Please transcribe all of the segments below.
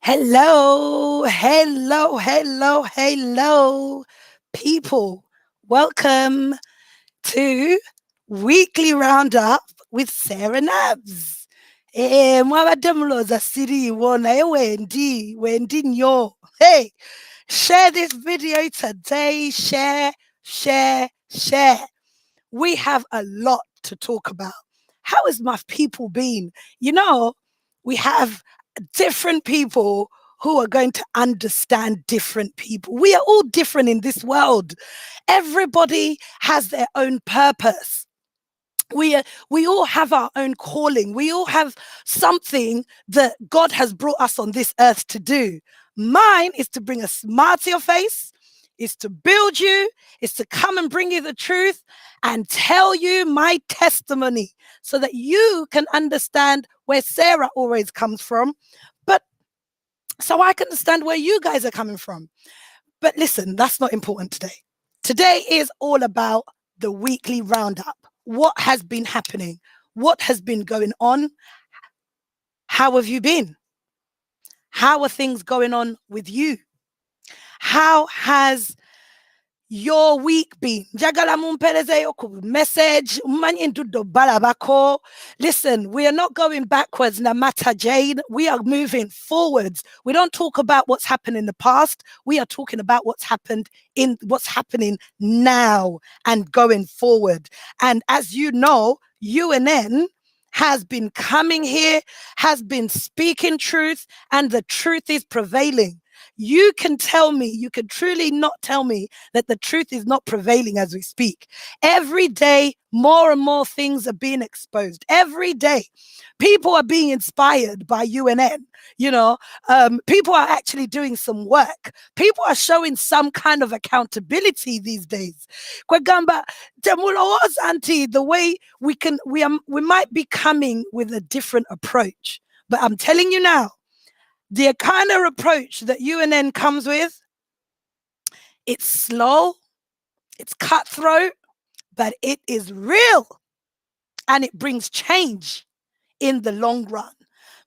Hello, hello, hello, hello, people. Welcome to Weekly Roundup with Sarah Nabz. Mwabadamloza siri wona Wendy nyo. Hey, share this video today. Share. We have a lot to talk about. How is my people been? We have different people who are going to understand different people. We are all different in this world. Everybody has their own purpose. We all have our own calling. We all have something that God has brought us on this earth to do. Mine is to bring a smile to your face, is to build you, is to come and bring you the truth and tell you my testimony so that you can understand where Sarah always comes from, but so I can understand where you guys are coming from. But listen, that's not important today. Today is all about the weekly roundup. What has been happening? What has been going on? How have you been? How are things going on with you? How has your week been? Njagala mumpelezeyo ku message umanye ndudo balabako. Listen, we are not going backwards, Namata Jane. We are moving forwards. We don't talk about what's happened in the past. We are talking about what's happening now and going forward. And as you know, UNN has been coming here, has been speaking truth, and the truth is prevailing. You can truly not tell me that the truth is not prevailing as we speak. Every day, more and more things are being exposed. Every day, people are being inspired by UNN. People are actually doing some work. People are showing some kind of accountability these days. Kwegamba, temulowoza auntie, the way we might be coming with a different approach. But I'm telling you now, the kind of approach that UNN comes with, it's slow, it's cutthroat, but it is real. And it brings change in the long run.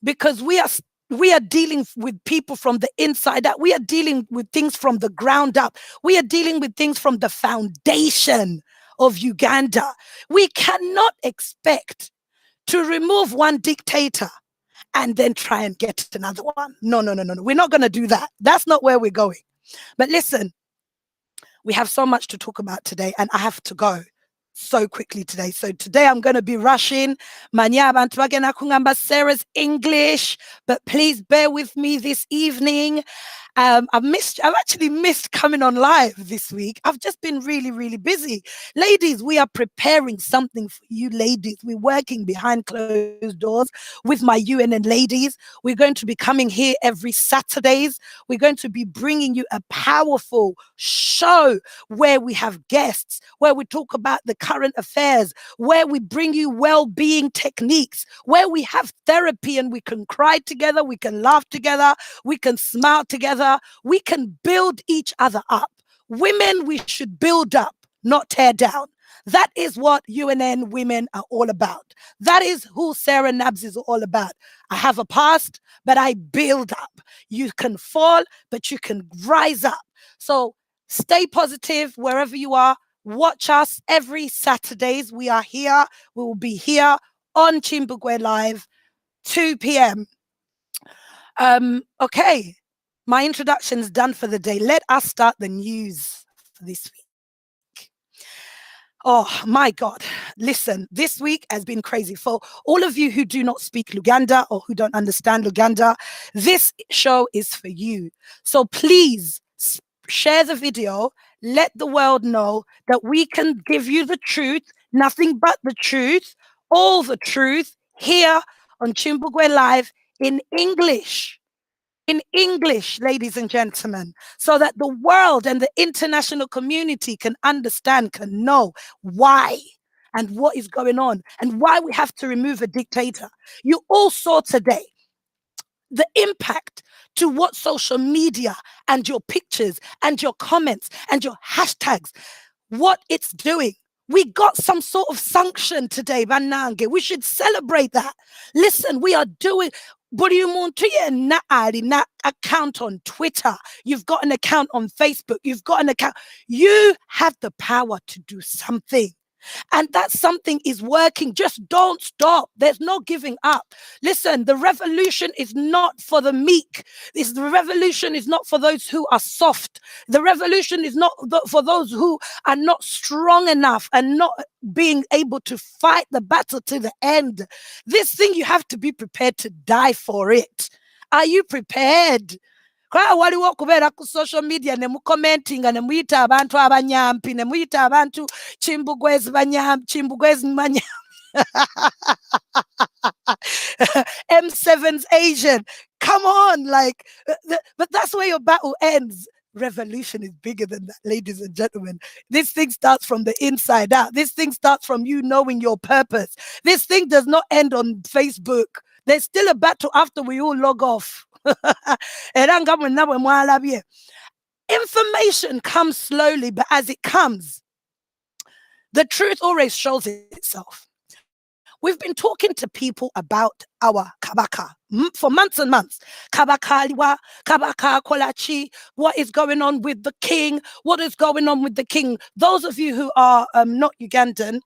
Because we are dealing with people from the inside out. We are dealing with things from the ground up. We are dealing with things from the foundation of Uganda. We cannot expect to remove one dictator and then try and get another one. No. We're not going to do that. That's not where we're going. But listen, we have so much to talk about today, and I have to go so quickly today. So today I'm going to be rushing. Sarah's English, but please bear with me this evening. I've actually missed coming on live this week. I've just been really, really busy. Ladies, we are preparing something for you ladies. We're working behind closed doors with my UNN ladies. We're going to be coming here every Saturdays. We're going to be bringing you a powerful show where we have guests, where we talk about the current affairs, where we bring you well-being techniques, where we have therapy and we can cry together, we can laugh together, we can smile together, we can build each other up. Women, we should build up, not tear down. That is what UNN women are all about. That is who Sarah Nabz is all about. I have a past, but I build up. You can fall, but you can rise up. So stay positive wherever you are. Watch us every Saturdays. We are here. We will be here on Chimbugwe Live, 2 p.m. Okay. My introduction's done for the day. Let us start the news for this week. Oh my God. Listen, this week has been crazy. For all of you who do not speak Luganda or who don't understand Luganda, this show is for you. So please share the video. Let the world know that we can give you the truth, nothing but the truth, all the truth here on Chimbugwe Live in English. In English, ladies and gentlemen, so that the world and the international community can understand, can know why and what is going on and why we have to remove a dictator. You all saw today the impact to what social media and your pictures and your comments and your hashtags, what it's doing. We got some sort of sanction today, Banange. We should celebrate that. Listen, we are doing. But you want to account on Twitter. You've got an account on Facebook. You've got an account. You have the power to do something. And that something is working. Just don't stop. There's no giving up. Listen, the revolution is not for the meek. The revolution is not for those who are soft. The revolution is not for those who are not strong enough and not being able to fight the battle to the end. This thing, you have to be prepared to die for it. Are you prepared? Kwa waliwo kubera ku social media ne mu commenting ne muyita abantu abanyampi ne muyita abantu chimbugwezi manyampi M7's Asian. Come on, like, but that's where your battle ends. Revolution is bigger than that, ladies and gentlemen. This thing starts from the inside out. This thing starts from you knowing your purpose. This thing does not end on Facebook. There's still a battle after we all log off. Information comes slowly, but as it comes, the truth always shows itself. We've been talking to people about our kabaka for months and months. Kabaka Kolachi, what is going on with the king? What is going on with the king? Those of you who are not Ugandan,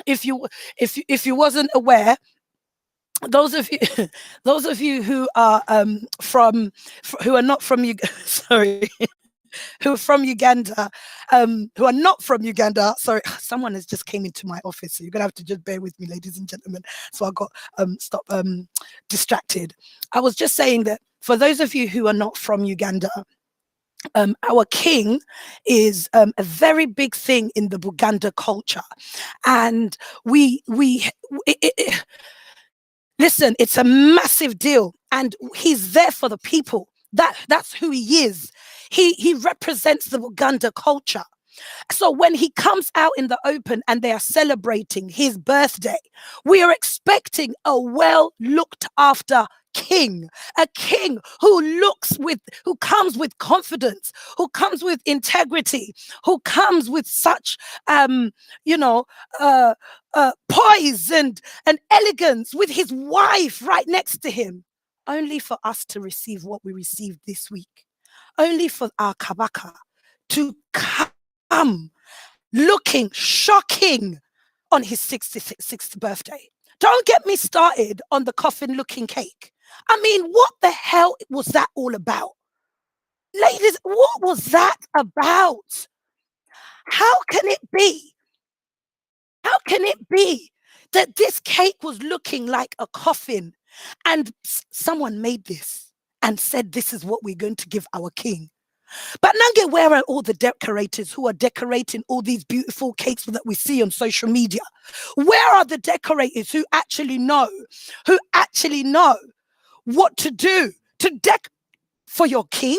if you wasn't aware, those of you who are who are not from sorry, who are from Uganda, who are not from Uganda. Sorry, someone has just came into my office, so you're gonna have to just bear with me, ladies and gentlemen. So I got distracted. I was just saying that for those of you who are not from Uganda, our king is a very big thing in the Buganda culture, and listen, it's a massive deal, and he's there for the people. That's who he is. He represents the Buganda culture. So when he comes out in the open and they are celebrating his birthday, we are expecting a well looked after king, a king who comes with confidence, who comes with integrity, who comes with such poise and elegance, with his wife right next to him, only for us to receive what we received this week, only for our kabaka to come looking shocking on his 66th birthday. Don't get me started on the coffin-looking cake. I mean, what the hell was that all about? Ladies, what was that about? How can it be? How can it be that this cake was looking like a coffin and someone made this and said, this is what we're going to give our king? But Nange, where are all the decorators who are decorating all these beautiful cakes that we see on social media? Where are the decorators who actually know what to do to deck for your king?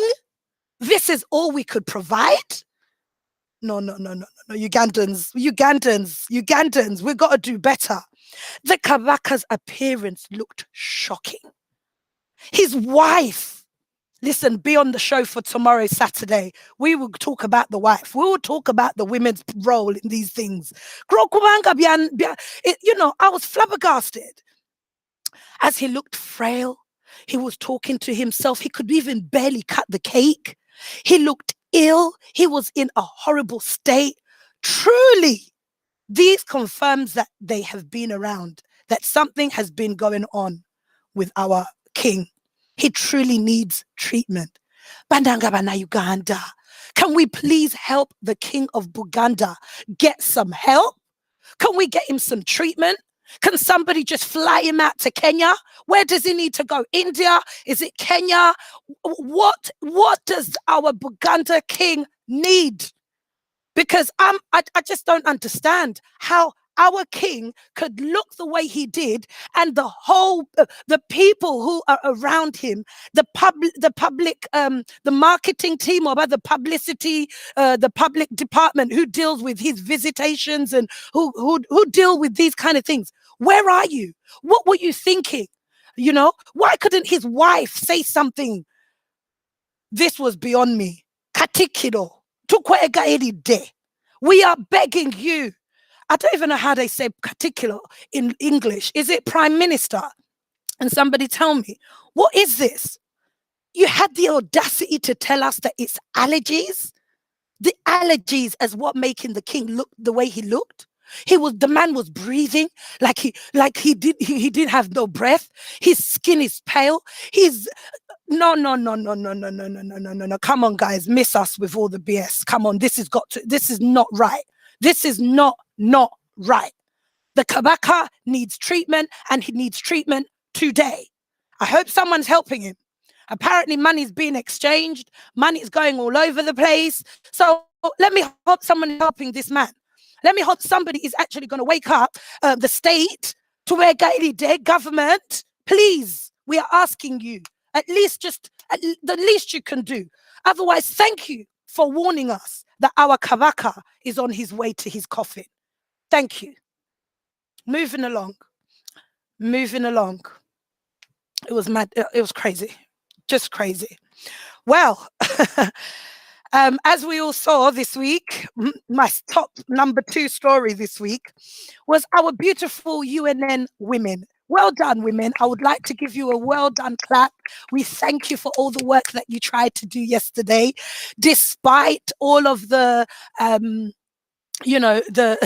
This is all we could provide? No. Ugandans, we've got to do better. The Kabaka's appearance looked shocking. His wife, listen, be on the show for tomorrow, Saturday. We will talk about the wife. We will talk about the women's role in these things. I was flabbergasted. As he looked frail, he was talking to himself. He could even barely cut the cake. He looked ill. He was in a horrible state. Truly, these confirms that they have been around, that something has been going on with our king. He truly needs treatment. Bandangabana Uganda, can we please help the king of Buganda get some help? Can we get him some treatment? Can somebody just fly him out to Kenya? Where does he need to go? India? Is it Kenya? What does our Buganda king need? Because I just don't understand how our king could look the way he did, and the whole the people who are around him, the marketing team, or the publicity, the public department who deals with his visitations and who deal with these kind of things. Where are you? What were you thinking? Why couldn't his wife say something? This was beyond me. Katikiro tukwega eri de. We are begging you. I don't even know how they say particular in English. Is it prime minister? And somebody tell me, what is this? You had the audacity to tell us that it's allergies? The allergies as what making the king look the way he looked? The man was breathing like he didn't have no breath. His skin is pale. He's no, no, no, no, no, no, no, no, no, no, no, no. Come on, guys, miss us with all the BS. Come on, this is not right. This is not right. The Kabaka needs treatment, and he needs treatment today. I hope someone's helping him. Apparently, money's being exchanged, money's going all over the place. So let me hope someone is helping this man. Let me hope somebody is actually going to wake up the state to where Gaili government, please, we are asking you, the least you can do. Otherwise, thank you for warning us that our Kabaka is on his way to his coffin. Thank you. Moving along. It was mad. It was crazy. Just crazy. Well, as we all saw this week, my top number 2 story this week was our beautiful UNN women. Well done, women. I would like to give you a well done clap. We thank you for all the work that you tried to do yesterday, despite all of the the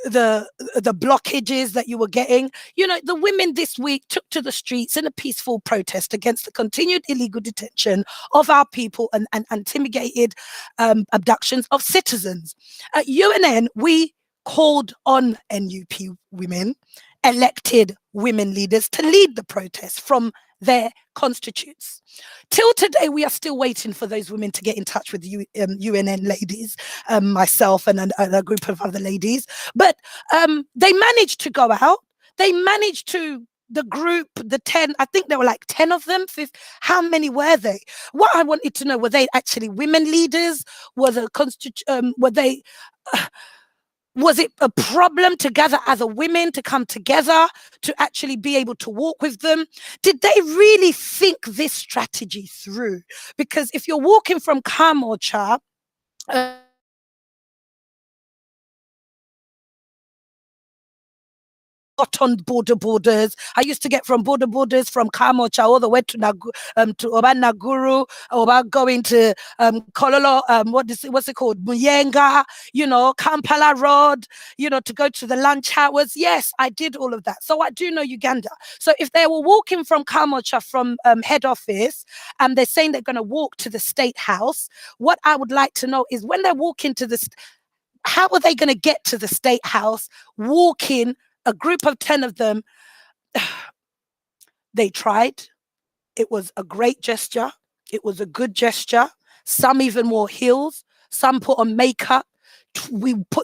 the blockages that you were getting. The women this week took to the streets in a peaceful protest against the continued illegal detention of our people and intimidated abductions of citizens. At UNN, we called on NUP women, elected women leaders, to lead the protest from their constitutes. Till today, we are still waiting for those women to get in touch with UNN ladies, myself and a group of other ladies. But they managed to go out. They managed to, the group, the 10, I think there were like 10 of them. How many were they? What I wanted to know, were they actually women leaders? Was it a problem to gather other women to come together to actually be able to walk with them? Did they really think this strategy through? Because if you're walking from Kamorcha, on borders. I used to get from borders from Kamorcha all the way to Naguru, or about going to Kololo, what's it called? Muyenga, Kampala Road, to go to the lunch hours. Yes, I did all of that. So I do know Uganda. So if they were walking from Kamorcha from head office, and they're saying they're going to walk to the State House, what I would like to know is when they're walking to how are they going to get to the State House walking? A group of 10 of them, they tried. It was a great gesture. It was a good gesture. Some even wore heels. Some put on makeup.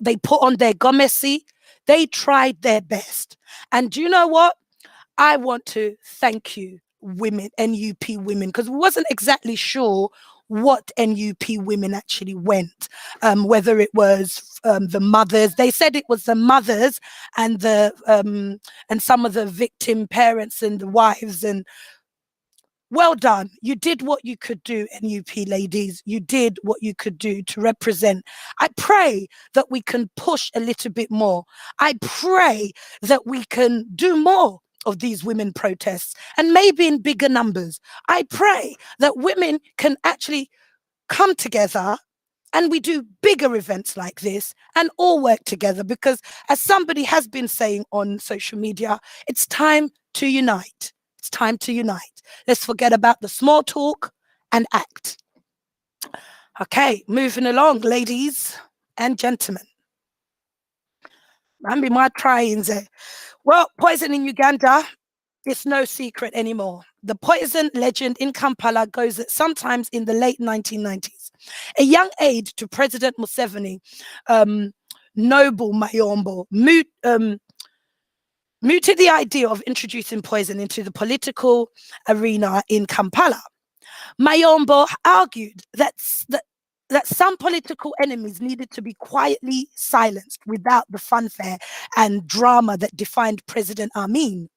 They put on their gomesi. They tried their best. And do you know what? I want to thank you, women, NUP women, because we wasn't exactly sure what NUP women actually went, whether it was the mothers. They said it was the mothers and and some of the victim parents and the wives. And well done. You did what you could do, NUP ladies. You did what you could do to represent. I pray that we can push a little bit more. I pray that we can do more of these women protests, and maybe in bigger numbers. I pray that women can actually come together and we do bigger events like this and all work together, because as somebody has been saying on social media, it's time to unite. It's time to unite. Let's forget about the small talk and act. Okay, moving along, ladies and gentlemen. I'm be my trying there. Well, poison in Uganda, it's no secret anymore. The poison legend in Kampala goes that sometimes in the late 1990s, a young aide to President Museveni, Noble Mayombo, mooted the idea of introducing poison into the political arena in Kampala. Mayombo argued that some political enemies needed to be quietly silenced without the fanfare and drama that defined President Amin.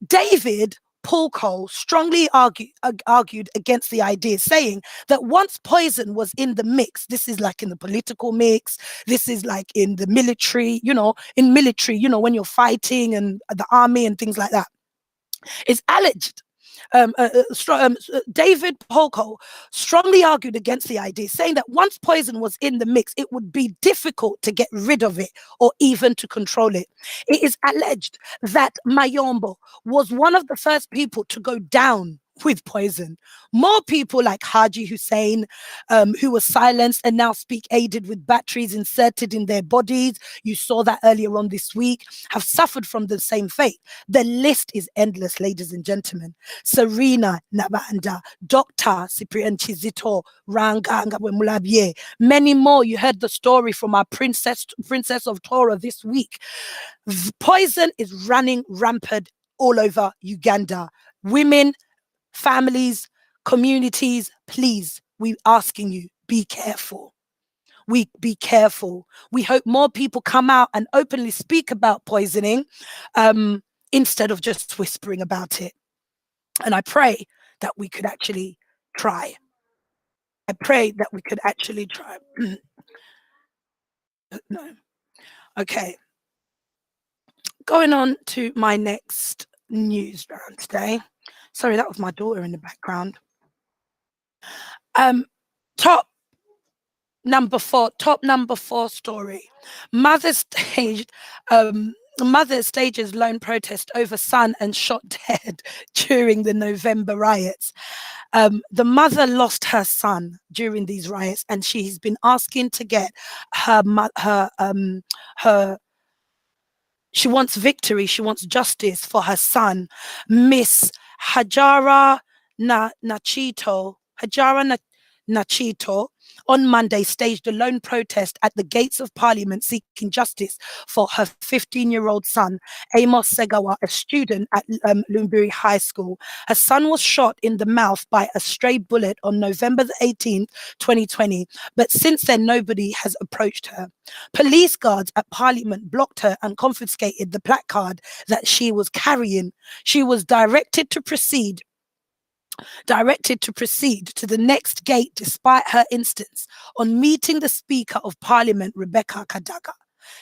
David Paul Cole strongly argued against the idea, saying that once poison was in the mix, this is like in the political mix, this is like in the military, in military, when you're fighting and the army and things like that, is alleged. David Polko strongly argued against the idea, saying that once poison was in the mix, it would be difficult to get rid of it or even to control it. It is alleged that Mayombo was one of the first people to go down with poison. More people like Haji Hussein, who was silenced and now speak aided with batteries inserted in their bodies, you saw that earlier on this week, have suffered from the same fate. The list is endless, ladies and gentlemen. Serena Nabanda, Dr. Cyprian Chizito, Ranga Mulabye, many more. You heard the story from our Princess of Torah this week. Poison is running rampant all over Uganda. Women, families, communities, please, we're asking you, be careful. Be careful. We hope more people come out and openly speak about poisoning instead of just whispering about it. And I pray that we could actually try. I pray that we could actually try. No. Okay. Going on to my next news round today. Sorry, that was my daughter in the background. Top number four story. Mother stages lone protest over son and shot dead during the November riots. The mother lost her son during these riots, and she's been asking to get her. She wants victory. She wants justice for her son, Miss Hajara Nachito. Nachito on Monday staged a lone protest at the gates of Parliament seeking justice for her 15-year-old son, Amos Segawa, a student at Lumbiri High School. Her son was shot in the mouth by a stray bullet on November the 18th, 2020, but since then nobody has approached her. Police guards at Parliament blocked her and confiscated the placard that she was carrying. She was directed to proceed to the next gate despite her instance on meeting the Speaker of Parliament, Rebecca Kadaga.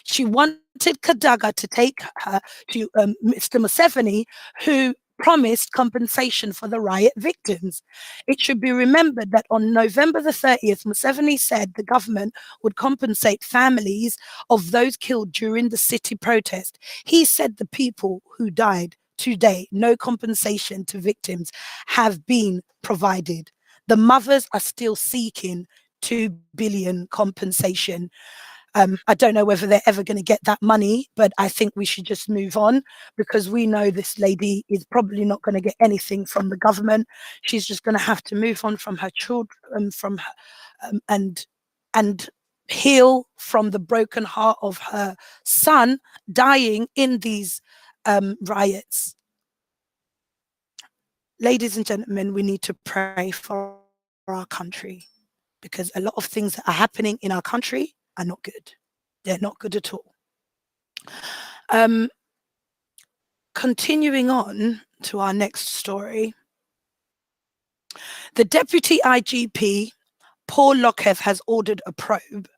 She wanted Kadaga to take her to Mr. Museveni, who promised compensation for the riot victims. It should be remembered that on November the 30th, Museveni said the government would compensate families of those killed during the city protest. He said the people who died today, no compensation to victims have been provided. The mothers are still seeking 2 billion compensation. I don't know whether they're ever going to get that money, but I think we should just move on because we know this lady is probably not going to get anything from the government. She's just going to have to move on from her children, and heal from the broken heart of her son dying in these riots. Ladies and gentlemen, we need to pray for our country because a lot of things that are happening in our country are not good. They're not good at all. Continuing on to our next story. The Deputy IGP, Paul Lockheath, has ordered a probe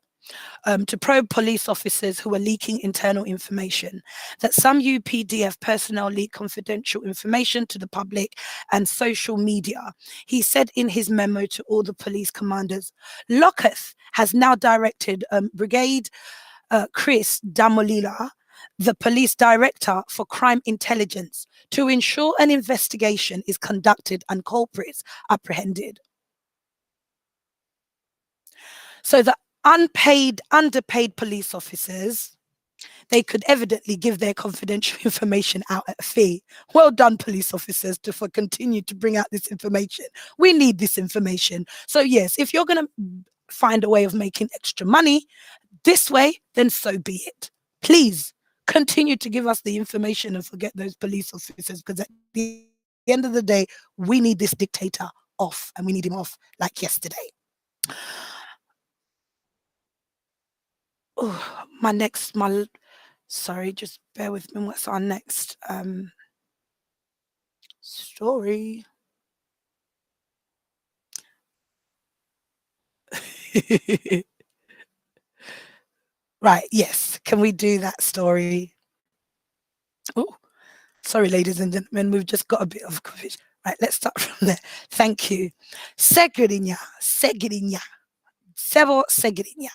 to probe police officers who are leaking internal information, that some UPDF personnel leak confidential information to the public and social media. He said in his memo to all the police commanders. Lockheath has now directed Brigade Chris Damolila, the police director for crime intelligence, to ensure an investigation is conducted and culprits apprehended. So the underpaid police officers, they could evidently give their confidential information out at a fee. Well done, police officers, for continue to bring out this information. We need this information. So yes, if you're going to find a way of making extra money this way, then so be it. Please continue to give us the information and forget those police officers, because at the end of the day, we need this dictator off, and we need him off like yesterday. Oh, sorry, just bear with me. What's our next Story. Right, yes. Can we do that story? Oh, sorry, ladies and gentlemen, we've just got a bit of confusion. Right, let's start from there. Thank you. Segirinya, Segirinya, Sebo Segirinya.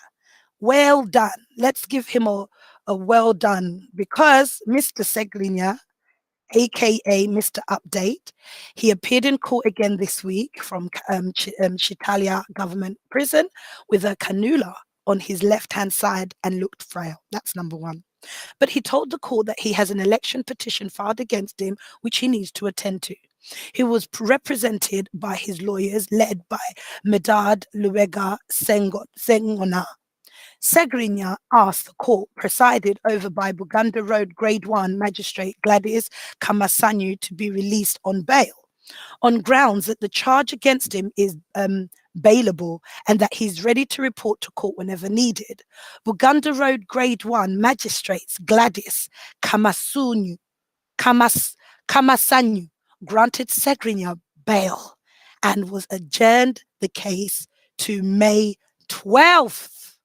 Well done. Let's give him a well done because Mr. Segrinya, aka Mr. Update, he appeared in court again this week from Chitalia government prison with a cannula on his left hand side and looked frail. That's number one. But he told the court that he has an election petition filed against him, which he needs to attend to. He was represented by his lawyers, led by Medard Luega Sengona. Segrinya asked the court, presided over by Buganda Road Grade 1 Magistrate Gladys Kamasanyu, to be released on bail on grounds that the charge against him is bailable and that he's ready to report to court whenever needed. Buganda Road Grade 1 Magistrates Gladys Kamasunyu, Kamasanyu granted Segrinya bail and was adjourned the case to May 12th.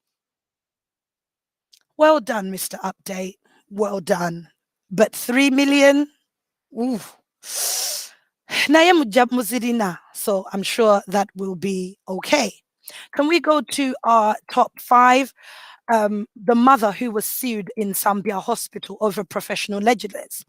Well done, Mr. Update. Well done. But 3 million? Ooh. Naye muzirina, so I'm sure that will be okay. Can we go to our top five? The mother who was sued in Zambia hospital over professional negligence.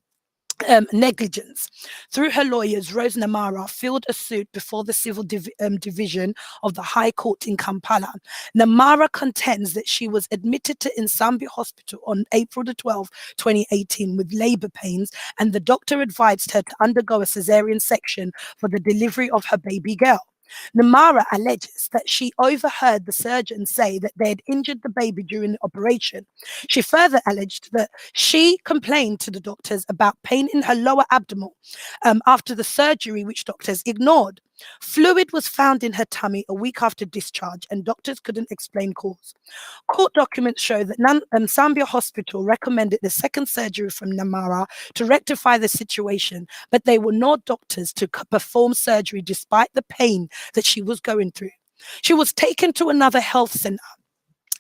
Through her lawyers, Rose Namara filed a suit before the Civil Division of the High Court in Kampala. Namara contends that she was admitted to Nsambi Hospital on April the 12th, 2018 with labor pains, and the doctor advised her to undergo a cesarean section for the delivery of her baby girl. Namara alleges that she overheard the surgeon say that they had injured the baby during the operation. She further alleged that she complained to the doctors about pain in her lower abdomen after the surgery, which doctors ignored. Fluid was found in her tummy a week after discharge, and doctors couldn't explain cause. Court documents show that Zambia Hospital recommended the second surgery from Namara to rectify the situation, but they were not doctors to perform surgery despite the pain that she was going through. She was taken to another health center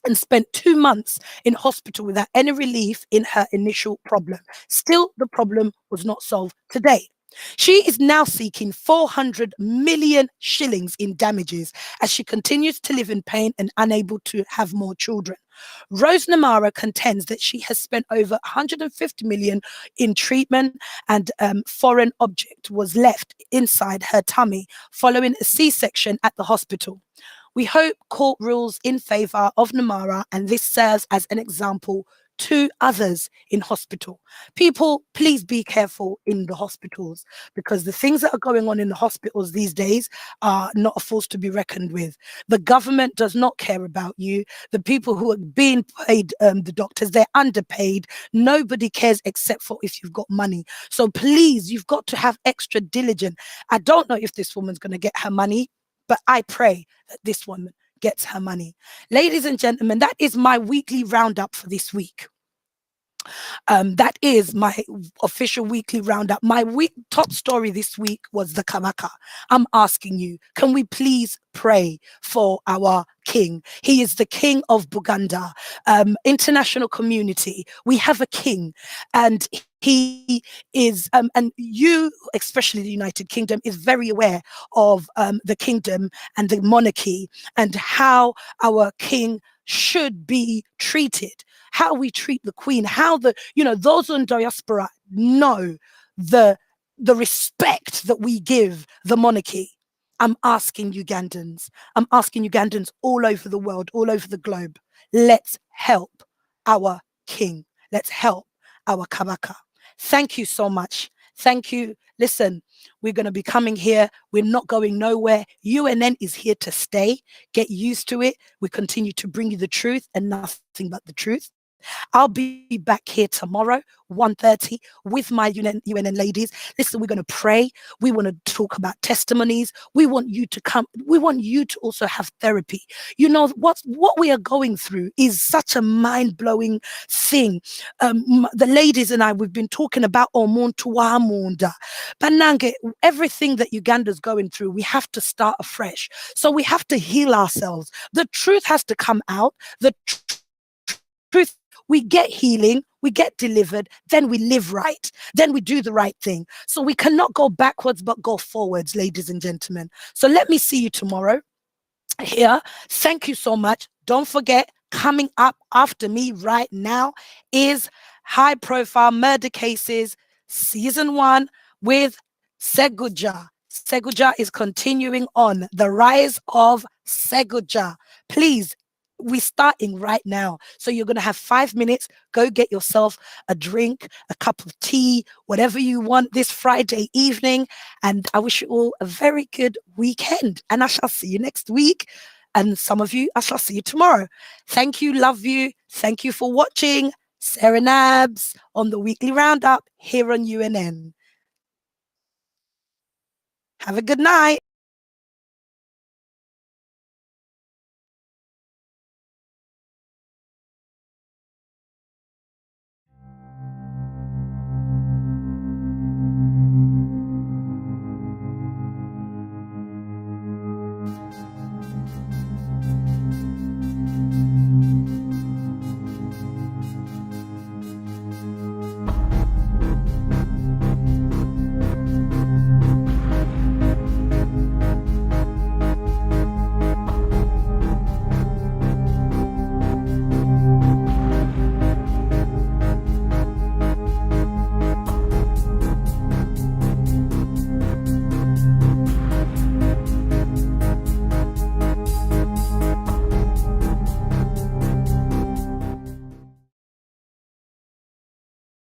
and spent 2 months in hospital without any relief in her initial problem. Still, the problem was not solved today. She is now seeking 400 million shillings in damages as she continues to live in pain and unable to have more children. Rose Namara contends that she has spent over 150 million in treatment, and foreign object was left inside her tummy following a C-section at the hospital. We hope court rules in favor of Namara, and this serves as an example to others in hospital. People, please be careful in the hospitals, because the things that are going on in the hospitals these days are not a force to be reckoned with. The government does not care about you. The people who are being paid, the doctors, they're underpaid. Nobody cares except for if you've got money. So please, you've got to have extra diligence. I don't know if this woman's going to get her money, but I pray that this woman gets her money. Ladies and gentlemen, that is my weekly roundup for this week. That is my official weekly roundup. My top story this week was the Kamaka. I'm asking you, can we please pray for our king? He is the king of Buganda. International community, we have a king, and he is, and you, especially the United Kingdom, is very aware of the kingdom and the monarchy and how our king should be treated, how we treat the queen, how those in diaspora know the respect that we give the monarchy. I'm asking Ugandans all over the world, all over the globe, let's help our king. Let's help our Kabaka. Thank you so much. Thank you. Listen, we're going to be coming here. We're not going nowhere. UNN is here to stay. Get used to it. We continue to bring you the truth and nothing but the truth. I'll be back here tomorrow, 1:30, with my UNN ladies. Listen, we're going to pray. We want to talk about testimonies. We want you to come. We want you to also have therapy. You know, what we are going through is such a mind-blowing thing. The ladies and I, we've been talking about Omuntu Wamunda. Banange, everything that Uganda's going through, we have to start afresh. So we have to heal ourselves. The truth has to come out. The truth, we get healing, we get delivered, then we live right, then we do the right thing. So we cannot go backwards but go forwards, ladies and gentlemen. So let me see you tomorrow here. Thank you so much. Don't forget, coming up after me right now is High Profile Murder Cases Season 1 with Seguja. Seguja is continuing on the rise of Seguja. Please, we're starting right now. So you're going to have 5 minutes. Go get yourself a drink, a cup of tea, whatever you want this Friday evening. And I wish you all a very good weekend. And I shall see you next week. And some of you, I shall see you tomorrow. Thank you. Love you. Thank you for watching Sarah Nabz on the weekly roundup here on UNN. Have a good night.